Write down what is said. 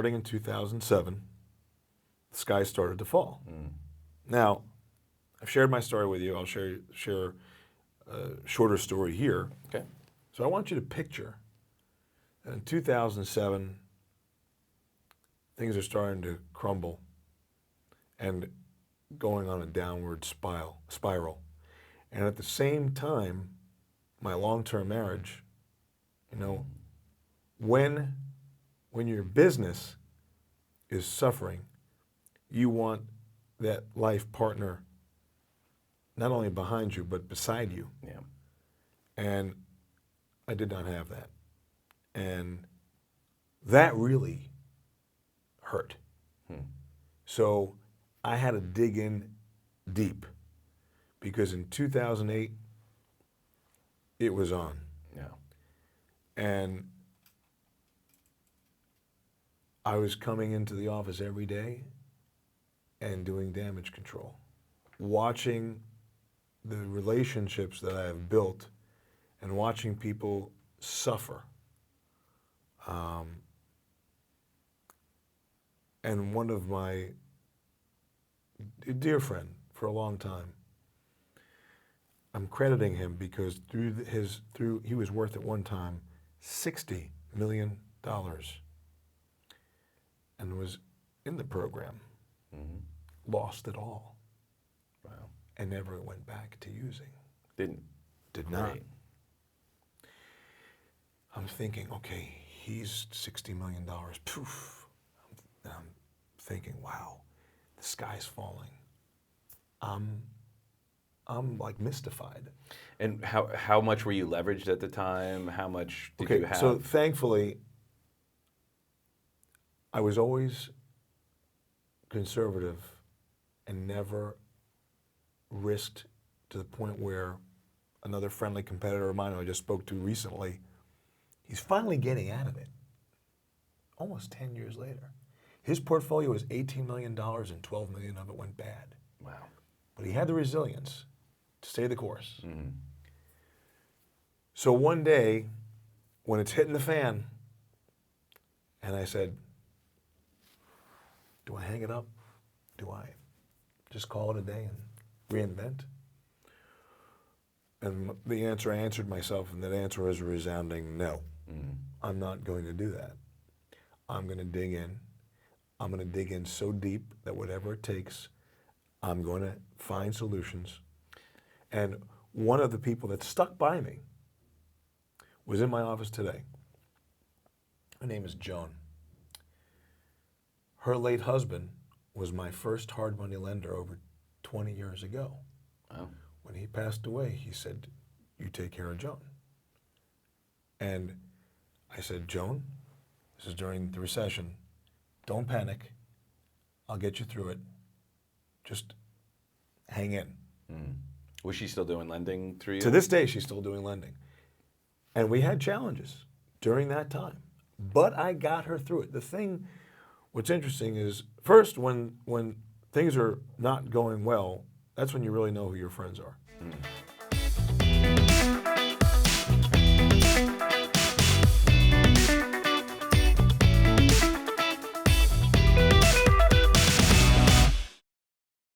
starting in 2007, the sky started to fall. Now, I've shared my story with you. I'll share a shorter story here. Okay. So I want you to picture that in 2007, things are starting to crumble and going on a downward spiral. And at the same time, my long-term marriage, you know, when your business is suffering, you want that life partner not only behind you, but beside you. Yeah. And I did not have that. And that really hurt. So I had to dig in deep because in 2008, it was on. Yeah. And I was coming into the office every day and doing damage control, watching the relationships that I have built and watching people suffer. And one of my dear friend for a long time, I'm crediting him because he was worth at one time $60 million and was in the program, lost it all. Wow. And never went back to using. Did not. Great. I'm thinking, okay, he's $60 million. Poof. I'm thinking, wow, the sky's falling. I'm like mystified. And how much were you leveraged at the time? How much did you have? So thankfully, I was always conservative and never risked to the point where another friendly competitor of mine who I just spoke to recently, he's finally getting out of it. Almost 10 years later. His portfolio was $18 million and $12 million of it went bad. Wow. But he had the resilience to stay the course. So one day, when it's hitting the fan, and I said, do I hang it up? Do I just call it a day and reinvent? And the answer I answered myself, and that answer was a resounding no. I'm not going to do that. I'm going to dig in. I'm going to dig in so deep that whatever it takes, I'm going to find solutions. And one of the people that stuck by me was in my office today. Her name is Joan. Her late husband was my first hard money lender over 20 years ago. Wow. When he passed away, he said, you take care of Joan. And I said, Joan, this is during the recession. Don't panic. I'll get you through it. Just hang in. Was she still doing lending through you? To this day, she's still doing lending. And we had challenges during that time. But I got her through it. What's interesting is, first, when things are not going well, that's when you really know who your friends are.